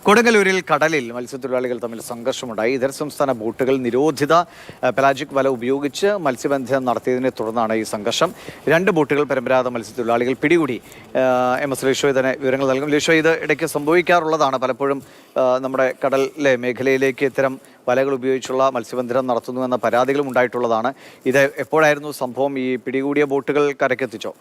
കൊടുങ്ങല്ലൂരിൽ കടലിൽ മത്സ്യത്തൊഴിലാളികൾ തമ്മിൽ സംഘർഷമുണ്ടായി. ഇതര സംസ്ഥാന ബോട്ടുകൾ നിരോധിത പെലാജിക് വല ഉപയോഗിച്ച് മത്സ്യബന്ധനം നടത്തിയതിനെ തുടർന്നാണ് ഈ സംഘർഷം. 2 ബോട്ടുകൾ പരമ്പരാഗത മത്സ്യത്തൊഴിലാളികൾ പിടികൂടി. MS ലിഷോയ് തന്നെ വിവരങ്ങൾ നൽകും. ലിഷോയ്, ഇത് ഇടയ്ക്ക് സംഭവിക്കാറുള്ളതാണ്. പലപ്പോഴും നമ്മുടെ കടലിലെ മേഖലയിലേക്ക് ഇത്തരം വലകൾ ഉപയോഗിച്ചുള്ള മത്സ്യബന്ധനം നടത്തുന്നുവെന്ന പരാതികളും ഉണ്ടായിട്ടുള്ളതാണ്. ഇത് എപ്പോഴായിരുന്നു സംഭവം? ഈ പിടികൂടിയ ബോട്ടുകൾ കരക്കെത്തിച്ചോ?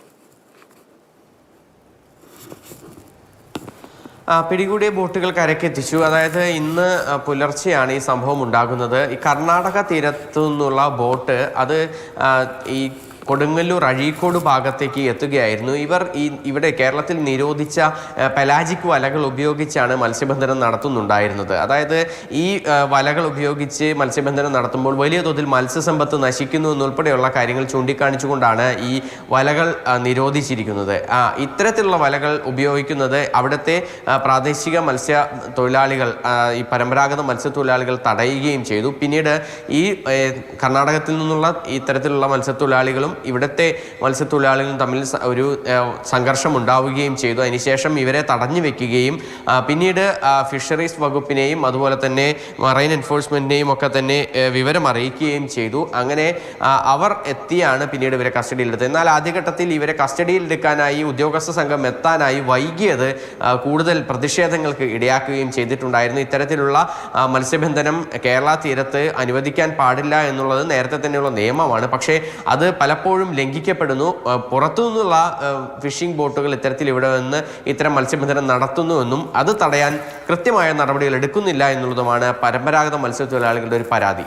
പിടികൂടിയ ബോട്ടുകൾ കരക്കെത്തിച്ചു. അതായത് ഇന്ന് പുലർച്ചെയാണ് ഈ സംഭവം ഉണ്ടാകുന്നത്. ഈ കർണാടക തീരത്തു നിന്നുള്ള ബോട്ട് അത് ഈ കൊടുങ്ങല്ലൂർ അഴീക്കോട് ഭാഗത്തേക്ക് എത്തുകയായിരുന്നു. ഇവിടെ കേരളത്തിൽ നിരോധിച്ച പെലാജിക് വലകൾ ഉപയോഗിച്ചാണ് മത്സ്യബന്ധനം നടത്തുന്നുണ്ടായിരുന്നത്. അതായത് ഈ വലകൾ ഉപയോഗിച്ച് മത്സ്യബന്ധനം നടത്തുമ്പോൾ വലിയ തോതിൽ മത്സ്യസമ്പത്ത് നശിക്കുന്നു എന്നുൾപ്പെടെയുള്ള കാര്യങ്ങൾ ചൂണ്ടിക്കാണിച്ചുകൊണ്ടാണ് ഈ വലകൾ നിരോധിച്ചിരിക്കുന്നത്. ഇത്തരത്തിലുള്ള വലകൾ ഉപയോഗിക്കുന്നത് അവിടുത്തെ പ്രാദേശിക മത്സ്യത്തൊഴിലാളികൾ, ഈ പരമ്പരാഗത മത്സ്യത്തൊഴിലാളികൾ തടയുകയും ചെയ്തു. പിന്നീട് ഈ കർണാടകത്തിൽ നിന്നുള്ള ഇത്തരത്തിലുള്ള മത്സ്യത്തൊഴിലാളികളും ഇവിടുത്തെ മത്സ്യത്തൊഴിലാളികളും തമ്മിൽ ഒരു സംഘർഷം ഉണ്ടാവുകയും ചെയ്തു. അതിനുശേഷം ഇവരെ തടഞ്ഞു വെക്കുകയും പിന്നീട് ഫിഷറീസ് വകുപ്പിനെയും അതുപോലെ തന്നെ മറൈൻ എൻഫോഴ്സ്മെൻറ്റിനെയും ഒക്കെ തന്നെ വിവരം അറിയിക്കുകയും ചെയ്തു. അങ്ങനെ അവർ എത്തിയാണ് പിന്നീട് ഇവരെ കസ്റ്റഡിയിലെടുത്തത്. എന്നാൽ ആദ്യഘട്ടത്തിൽ ഇവരെ കസ്റ്റഡിയിലെടുക്കാനായി ഉദ്യോഗസ്ഥ സംഘം എത്താനായി വൈകിയത് കൂടുതൽ പ്രതിഷേധങ്ങൾക്ക് ഇടയാക്കുകയും ചെയ്തിട്ടുണ്ടായിരുന്നു. ഇത്തരത്തിലുള്ള മത്സ്യബന്ധനം കേരള തീരത്ത് അനുവദിക്കാൻ പാടില്ല എന്നുള്ളത് നേരത്തെ തന്നെയുള്ള നിയമമാണ്. പക്ഷേ അത് പലപ്പോഴും ലംഘിക്കപ്പെടുന്നു. പുറത്തു നിന്നുള്ള ഫിഷിംഗ് ബോട്ടുകൾ ഇത്തരത്തിൽ ഇവിടെ നിന്ന് ഇത്തരം മത്സ്യബന്ധനം നടത്തുന്നുവെന്നും അത് തടയാൻ കൃത്യമായ നടപടികൾ എടുക്കുന്നില്ല എന്നുള്ളതുമാണ് പരമ്പരാഗത മത്സ്യത്തൊഴിലാളികളുടെ ഒരു പരാതി.